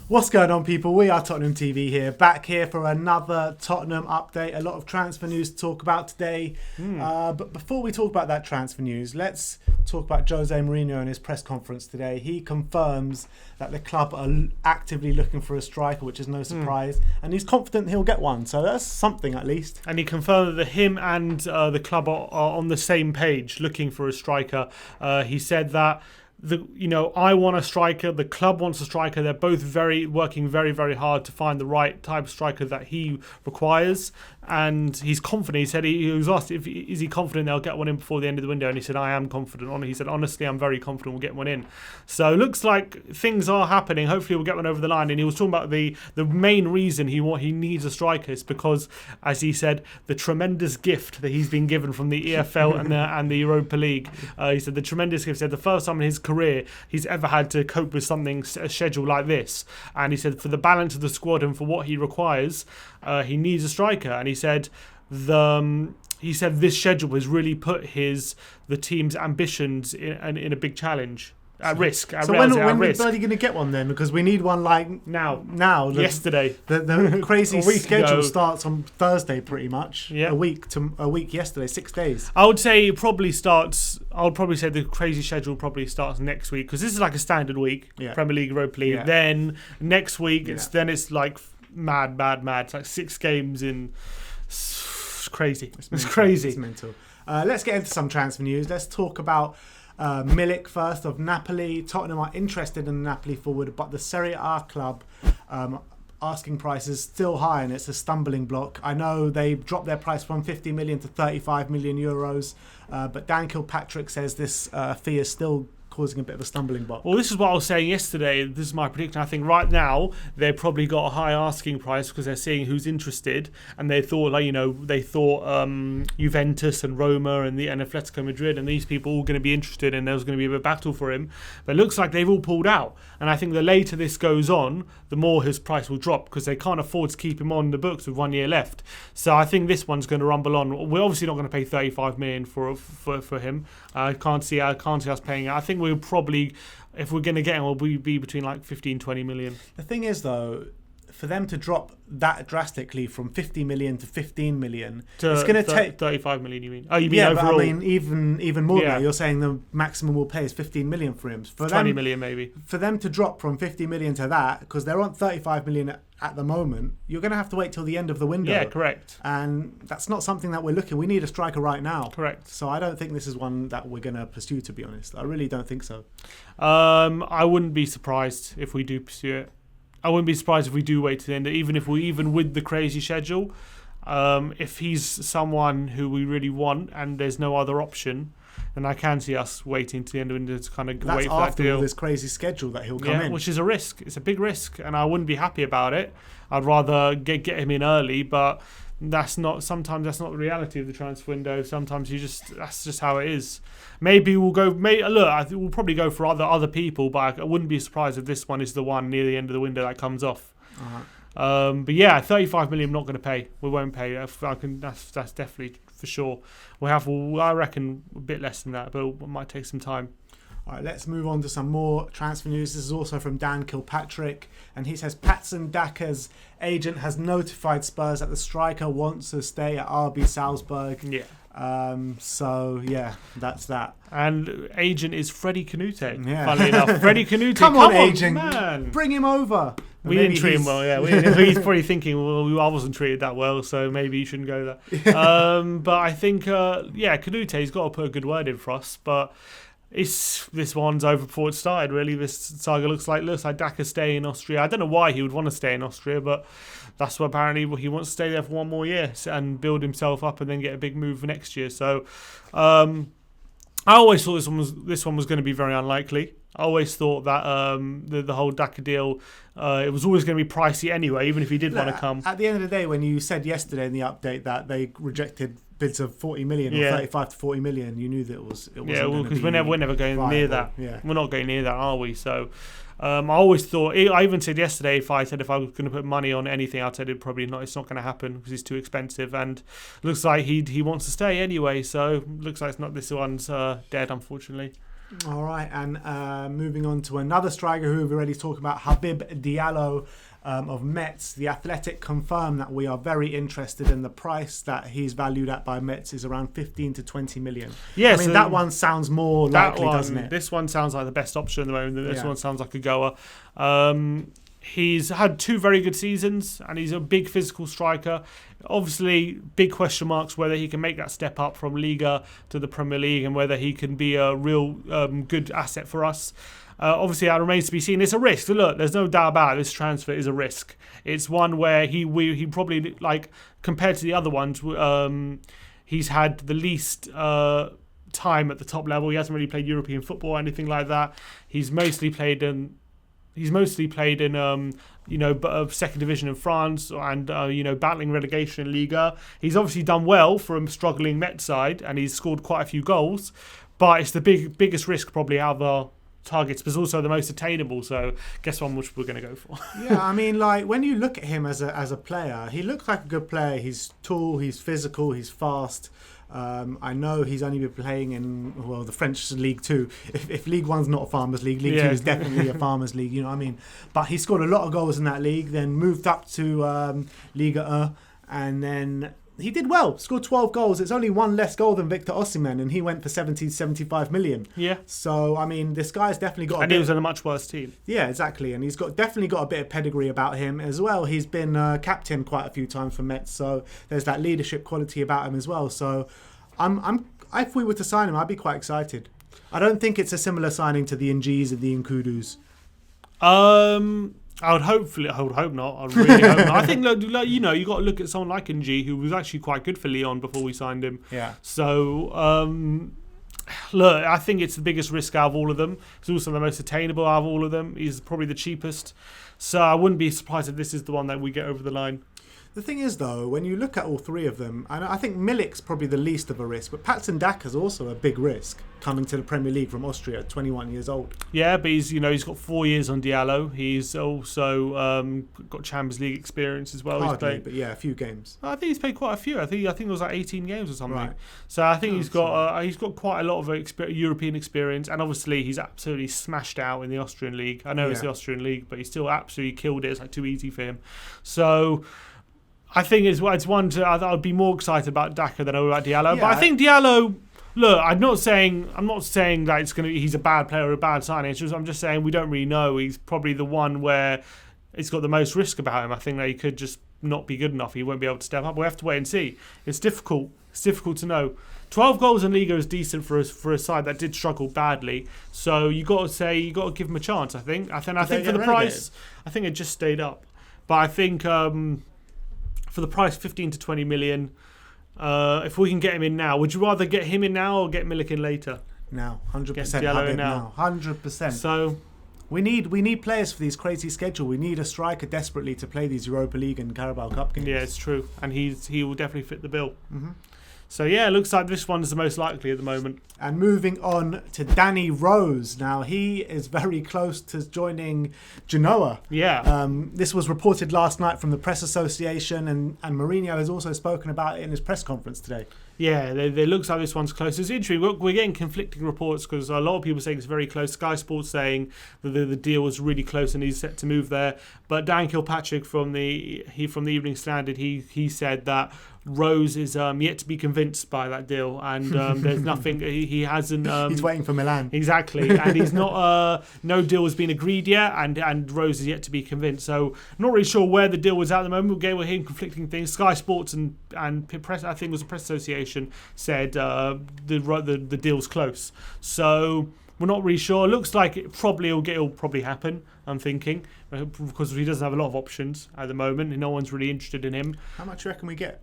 What's going on, people? We are Tottenham TV here, back here for another Tottenham update. A lot of transfer news to talk about today. But before we talk about that transfer news, let's talk about Jose Mourinho and his press conference today. He confirms that the club are actively looking for a striker, which is no surprise, and he's confident he'll get one. So that's something at least. And he confirmed that him and the club are on the same page, looking for a striker. He said that I want a striker. The club wants a striker. They're both working very, very hard to find the right type of striker that he requires. And he's confident. He said he was asked is he confident they'll get one in before the end of the window, and he said I am confident. He said honestly I'm very confident we'll get one in. So it looks like things are happening. Hopefully we'll get one over the line. And he was talking about the main reason he needs a striker is because, as he said, the tremendous gift that he's been given from the EFL and the Europa League. He said the tremendous gift. He said the first time in his career he's ever had to cope with something, a schedule like this. And he said for the balance of the squad and for what he requires, he needs a striker. And he said this schedule has really put the team's ambitions in a big challenge. At risk. So when are we bloody going to get one then? Because we need one like now. Yesterday. The crazy schedule starts on Thursday pretty much. Yeah. A week yesterday, 6 days. I would say the crazy schedule probably starts next week, because this is like a standard week. Yeah. Premier League, Europa League. Yeah. Then next week it's like mad. It's like 6 games in. It's crazy. It's crazy. It's mental. Let's get into some transfer news. Let's talk about Milik first of Napoli. Tottenham are interested in the Napoli forward, but the Serie A club asking price is still high, and it's a stumbling block. I know they dropped their price from 50 million to 35 million euros, but Dan Kilpatrick says this fee is still causing a bit of a stumbling block. Well, this is what I was saying yesterday. This is my prediction. I think right now they've probably got a high asking price because they're seeing who's interested, and they thought Juventus and Roma and Atletico Madrid and these people all going to be interested, and there was going to be a bit of battle for him. But it looks like they've all pulled out, and I think the later this goes on, the more his price will drop because they can't afford to keep him on the books with 1 year left. So I think this one's going to rumble on. We're obviously not going to pay 35 million for him. I can't see us paying it. I think we'll probably, if we're going to get him, we'll be between like 15-20 million. The thing is, though, for them to drop that drastically from 50 million to 15 million, it's going to take 35 million. You mean? Oh, you mean overall? But I mean even more. Yeah. You're saying the maximum we'll pay is 15 million for him. For 20 million maybe. For them to drop from 50 million to that, because they're on 35 million at the moment, you're going to have to wait till the end of the window. Yeah, correct. And that's not something that we're looking. We need a striker right now. Correct. So I don't think this is one that we're going to pursue, to be honest. I really don't think so. I wouldn't be surprised if we do pursue it. I wouldn't be surprised if we do wait to the end, even with the crazy schedule. If he's someone who we really want and there's no other option, then I can see us waiting to the end of the window to kind of wait for that deal. That's after this crazy schedule that he'll come in. Which is a risk. It's a big risk, and I wouldn't be happy about it. I'd rather get him in early, but sometimes that's not the reality of the transfer window. Sometimes that's just how it is. Maybe we'll go. I think we'll probably go for other people, but I wouldn't be surprised if this one is the one near the end of the window that comes off. Uh-huh. But yeah, 35 million. I'm not going to pay. We won't pay. That's definitely for sure. I reckon a bit less than that, but it might take some time. All right, let's move on to some more transfer news. This is also from Dan Kilpatrick, and he says Patson Daka's agent has notified Spurs that the striker wants to stay at RB Salzburg. Yeah. So yeah, that's that. And agent is Freddie Canute. Yeah. Funnily enough, Freddie Canute. Come on, agent, man, bring him over. We didn't treat him well. Yeah, he's probably thinking, well, I wasn't treated that well, so maybe you shouldn't go there. Yeah. But I think, Canute's got to put a good word in for us, but. This one's over before it started, really. This saga looks like Daka staying in Austria. I don't know why he would want to stay in Austria, but that's what apparently he wants to stay there for 1 more year and build himself up and then get a big move for next year. So I always thought this one was going to be very unlikely. I always thought that the whole Daka deal, it was always going to be pricey anyway, even if he did want to come. At the end of the day, when you said yesterday in the update that they rejected bids of 40 million or 35 to 40 million, you knew that it wasn't because we're never going viable. Near that. Yeah. We're not going near that, are we? So I always thought. I even said yesterday if I was going to put money on anything, I said it's not going to happen because it's too expensive. And looks like he wants to stay anyway. So looks like this one's dead, unfortunately. All right, and moving on to another striker who we've already talked about, Habib Diallo of Metz. The Athletic confirmed that we are very interested in the price that he's valued at by Metz is around 15 to 20 million. Yeah, I mean, that one sounds more likely, doesn't it? This one sounds like the best option at the moment. This one sounds like a goer. He's had 2 very good seasons, and he's a big physical striker. Obviously, big question marks whether he can make that step up from Liga to the Premier League and whether he can be a real good asset for us. Obviously, that remains to be seen. It's a risk. Look, there's no doubt about it. This transfer is a risk. It's one where he probably, like, compared to the other ones, he's had the least time at the top level. He hasn't really played European football or anything like that. He's mostly played in second division in France and battling relegation in Liga. He's obviously done well for a struggling Met side, and he's scored quite a few goals. But it's the biggest risk probably out of our targets, but it's also the most attainable. So guess one which we're going to go for. Yeah, I mean, like, when you look at him as a player, he looks like a good player. He's tall, he's physical, he's fast. I know he's only been playing in the French League 2. If League 1's not a farmers league, League 2 is definitely a farmers league. You know what I mean? But he scored a lot of goals in that league. Then moved up to Liga 1, and then he did well. Scored 12 goals. It's only one less goal than Victor Osimhen, and he went for 75 million. Yeah. So I mean, this guy's definitely got. And he was in a much worse team. Yeah, exactly, and he's definitely got a bit of pedigree about him as well. He's been captain quite a few times for Metz, so there's that leadership quality about him as well. So, if we were to sign him, I'd be quite excited. I don't think it's a similar signing to the Ngis and the Nkudus. I would hope not. I really hope not. I think, you got to look at someone like Ng, who was actually quite good for Lyon before we signed him. Yeah. So, look, I think it's the biggest risk out of all of them. It's also the most attainable out of all of them. He's probably the cheapest. So I wouldn't be surprised if this is the one that we get over the line. The thing is, though, when you look at all 3 of them, I think Milik's probably the least of a risk, but Patson Daka's also a big risk coming to the Premier League from Austria at 21 years old. Yeah, but he's got 4 years on Diallo. He's also got Champions League experience as well. Hardly, but yeah, a few games. I think he's played quite a few. I think it was like 18 games or something. Right. So I think he's got quite a lot of European experience, and obviously he's absolutely smashed out in the Austrian league. I know it's the Austrian league, but he still absolutely killed it. It's like too easy for him. So I think it's one I'd be more excited about Daka than I would about Diallo. Yeah. But I think Diallo, look, I'm not saying that he's a bad player or a bad signing. I'm just saying we don't really know. He's probably the one where it's got the most risk about him. I think that he could just not be good enough. He won't be able to step up. We have to wait and see. It's difficult. It's difficult to know. 12 goals in Liga is decent for a side that did struggle badly. So you got to give him a chance. I think for the price, I think it just stayed up. But I think for the price, 15 to 20 million. If we can get him in now, would you rather get him in now or get Milik in later? Now, 100%. Get Diallo in now. 100%. So we need players for these crazy schedule. We need a striker desperately to play these Europa League and Carabao Cup games. Yeah, it's true, and he will definitely fit the bill. Mm-hmm. So yeah, it looks like this one is the most likely at the moment. And moving on to Danny Rose. Now, he is very close to joining Genoa. Yeah. This was reported last night from the Press Association, and Mourinho has also spoken about it in his press conference today. Yeah, it looks like this one's close. It's interesting. We're getting conflicting reports because a lot of people saying it's very close. Sky Sports saying that the deal was really close and he's set to move there. But Dan Kilpatrick from the Evening Standard, he said that Rose is yet to be convinced by that deal, and there's nothing. He hasn't. He's waiting for Milan. Exactly, and he's not. No deal has been agreed yet, and Rose is yet to be convinced. So not really sure where the deal was at the moment. We're hearing conflicting things. Sky Sports and press, I think it was the Press Association, said the deal's close. So we're not really sure. It looks like it'll probably happen. I'm thinking because he doesn't have a lot of options at the moment, and no one's really interested in him. How much do you reckon we get?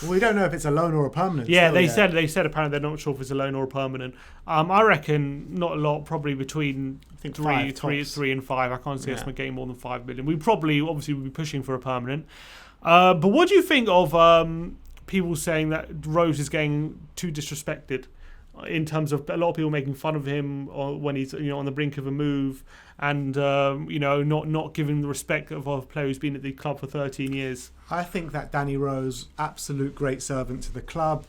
Well, we don't know if it's a loan or a permanent. Yeah, they said apparently they're not sure if it's a loan or a permanent. I reckon not a lot, probably between three and 5. I can't see us getting more than 5 million. We probably obviously would be pushing for a permanent. But what do you think of people saying that Rose is getting too disrespected? In terms of a lot of people making fun of him when he's on the brink of a move, and not giving the respect of a player who's been at the club for 13 years. I think that Danny Rose, absolute great servant to the club.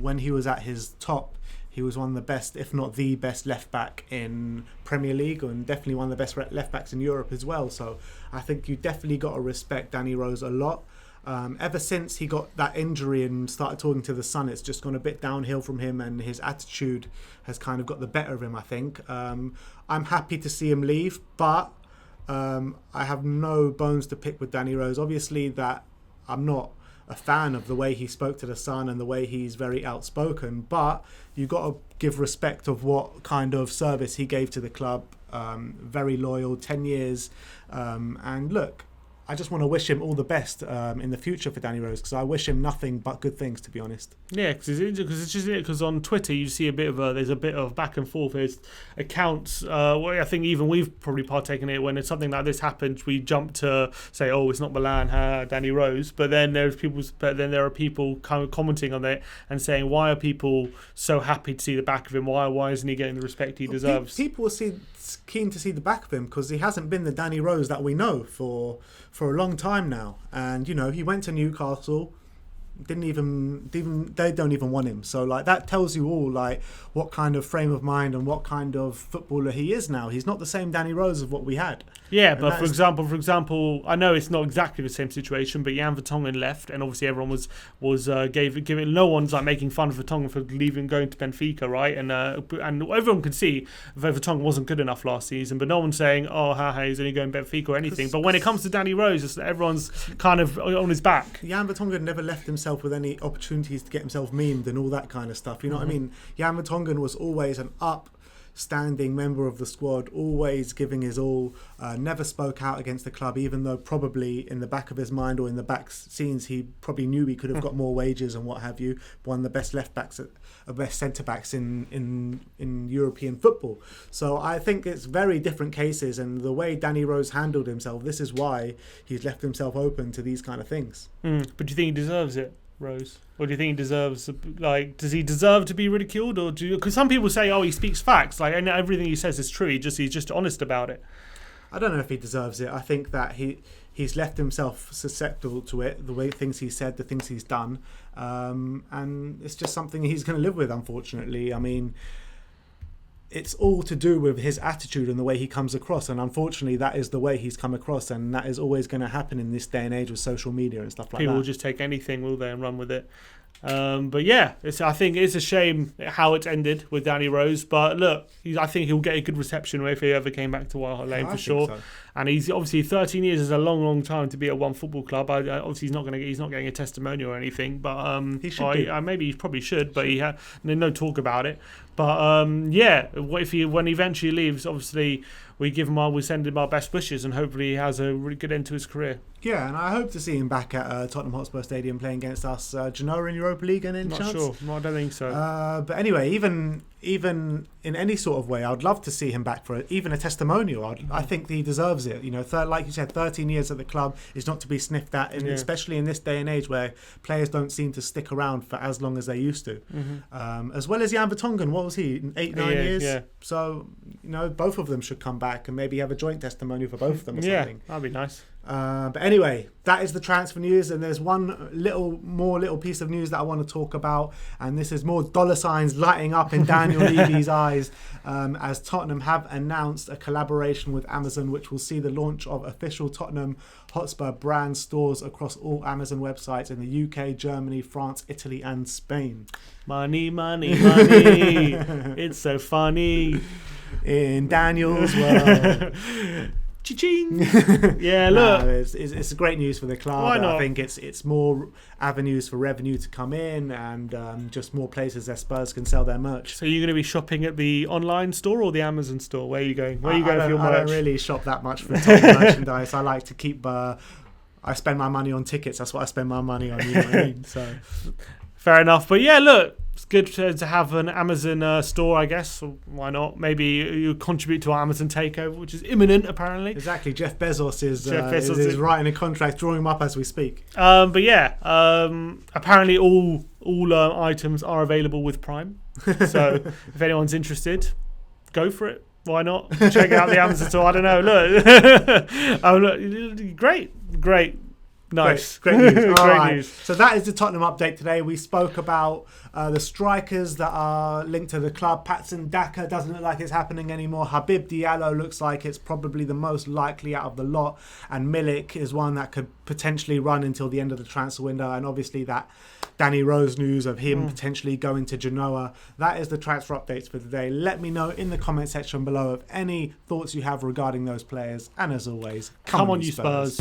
When he was at his top, He was one of the best, if not the best, left back in Premier League, and definitely one of the best left backs in Europe as well. So I think you definitely got to respect Danny Rose a lot. Ever since he got that injury and started talking to the Sun, it's just gone a bit downhill from him, and his attitude has kind of got the better of him, I think. I'm happy to see him leave, but I have no bones to pick with Danny Rose. Obviously, that I'm not a fan of the way he spoke to the Sun and the way he's very outspoken, but you got to give respect of what kind of service he gave to the club. Very loyal, 10 years, and look, I just want to wish him all the best in the future for Danny Rose, because I wish him nothing but good things, to be honest. Yeah, because on Twitter you see there's a bit of back and forth. There's accounts. I think even we've probably partaken in it when it's something like this happens. We jump to say, "Oh, it's not Milan, Danny Rose." But then there are people kind of commenting on it and saying, "Why are people so happy to see the back of him? Why isn't he getting the respect he deserves?" People are keen to see the back of him because he hasn't been the Danny Rose that we know for a long time now. And he went to Newcastle, they don't even want him. So like that tells you all like what kind of frame of mind and what kind of footballer he is now. He's not the same Danny Rose of what we had. Yeah, but for example, I know it's not exactly the same situation, but Jan Vertonghen left, and obviously everyone was giving. No one's like making fun of Vertonghen for leaving, going to Benfica, right? And everyone could see Vertonghen wasn't good enough last season, but no one's saying, "Oh, he's only going Benfica" or anything. But when it comes to Danny Rose, everyone's kind of on his back. Jan Vertonghen never left himself with any opportunities to get himself memed and all that kind of stuff. You know what I mean? Jan Vertonghen was always an upstanding member of the squad, always giving his all, never spoke out against the club, even though probably in the back of his mind or in the back scenes he probably knew he could have got more wages and what have you. One of the best left backs, best centre backs in European football. So I think it's very different cases, and the way Danny Rose handled himself, this is why he's left himself open to these kind of things. But do you think he deserves it, Rose? Or do you think he deserves, does he deserve to be ridiculed? Or because some people say, oh, he speaks facts, and everything he says is true. He's just honest about it. I don't know if he deserves it. I think that he's left himself susceptible to it, the way things he said, the things he's done, and it's just something he's going to live with, unfortunately. I mean, it's all to do with his attitude and the way he comes across, and unfortunately that is the way he's come across, and that is always going to happen in this day and age with social media and stuff like that. People will just take anything, will they, and run with it. But yeah, I think it's a shame how it ended with Danny Rose, but look, I think he'll get a good reception if he ever came back to White Hart Lane for sure. So. And he's obviously 13 years is a long time to be at one football club. Obviously he's not getting a testimonial or anything, but he should maybe he probably should, but there's no talk about it. But yeah, when he eventually leaves, obviously we send him our best wishes, and hopefully he has a really good end to his career. Yeah, and I hope to see him back at Tottenham Hotspur Stadium playing against us. Genoa in Europa League, and Not sure. No, I don't think so. But anyway, even in any sort of way, I'd love to see him back for even a testimonial. I think he deserves it. Like you said, 13 years at the club is not to be sniffed at, and especially in this day and age where players don't seem to stick around for as long as they used to. As well as Jan Vertonghen, what was he, 8-9 years? Yeah. So both of them should come back and maybe have a joint testimonial for both of them or something. Yeah, that'd be nice. But anyway, that is the transfer news, and there's one little piece of news that I want to talk about, and this is more dollar signs lighting up in Daniel Levy's eyes, as Tottenham have announced a collaboration with Amazon, which will see the launch of official Tottenham Hotspur brand stores across all Amazon websites in the UK, Germany, France, Italy and Spain. Money, money, money. It's so funny in Daniel's world. Cha-ching. Yeah, look. It's great news for the club. Why not? I think it's more avenues for revenue to come in, and just more places that Spurs can sell their merch. So you're going to be shopping at the online store or the Amazon store? Where are you going? Where are you going for your merch? I don't really shop that much for Tottenham merchandise. I like to keep... I spend my money on tickets. That's what I spend my money on. You know what I mean? So... Fair enough. But yeah, look, it's good to have an Amazon store, I guess. Why not? Maybe you contribute to our Amazon takeover, which is imminent, apparently. Exactly. Jeff Bezos is writing a contract, drawing him up as we speak. But yeah, apparently all items are available with Prime. So if anyone's interested, go for it. Why not? Check out the Amazon store. I don't know. Look. Great. Nice. Great news. All Great right. news. So that is the Tottenham update today. We spoke about the strikers that are linked to the club. Patson Daka doesn't look like it's happening anymore. Habib Diallo looks like it's probably the most likely out of the lot. And Milik is one that could potentially run until the end of the transfer window. And obviously that Danny Rose news of him potentially going to Genoa. That is the transfer updates for today. Let me know in the comment section below of any thoughts you have regarding those players. And as always, Come on, you Spurs.